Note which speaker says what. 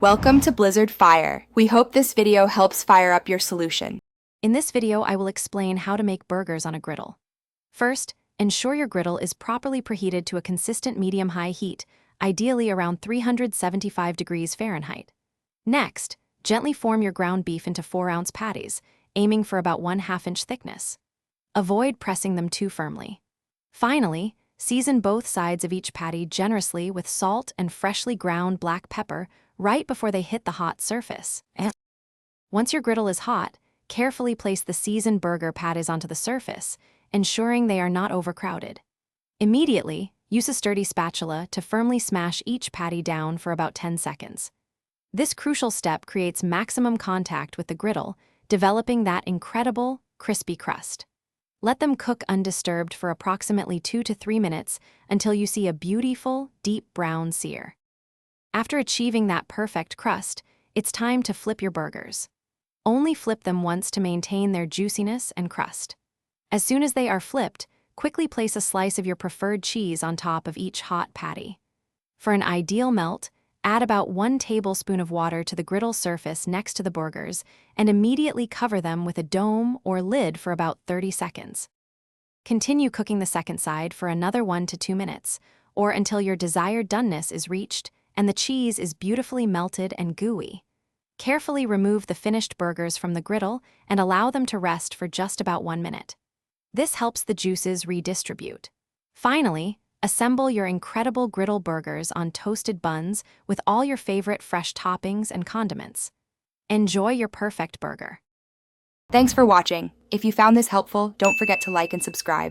Speaker 1: Welcome to Blizzard Fire. We hope this video helps fire up your solution.
Speaker 2: In this video, I will explain how to make burgers on a griddle. First, ensure your griddle is properly preheated to a consistent medium-high heat, ideally around 375 degrees Fahrenheit. Next, gently form your ground beef into 4-ounce patties, aiming for about 1/2 inch thickness. Avoid pressing them too firmly. Finally, season both sides of each patty generously with salt and freshly ground black pepper right before they hit the hot surface. Once your griddle is hot, carefully place the seasoned burger patties onto the surface, ensuring they are not overcrowded. Immediately, use a sturdy spatula to firmly smash each patty down for about 10 seconds. This crucial step creates maximum contact with the griddle, developing that incredible, crispy crust. Let them cook undisturbed for approximately 2 to 3 minutes until you see a beautiful, deep brown sear. After achieving that perfect crust, it's time to flip your burgers. Only flip them once to maintain their juiciness and crust. As soon as they are flipped, quickly place a slice of your preferred cheese on top of each hot patty. For an ideal melt, add about 1 tablespoon of water to the griddle surface next to the burgers and immediately cover them with a dome or lid for about 30 seconds. Continue cooking the second side for another 1 to 2 minutes, or until your desired doneness is reached and the cheese is beautifully melted and gooey. Carefully remove the finished burgers from the griddle and allow them to rest for just about 1 minute. This helps the juices redistribute. Finally, assemble your incredible griddle burgers on toasted buns with all your favorite fresh toppings and condiments. Enjoy your perfect burger.
Speaker 1: Thanks for watching. If you found this helpful, don't forget to like and subscribe.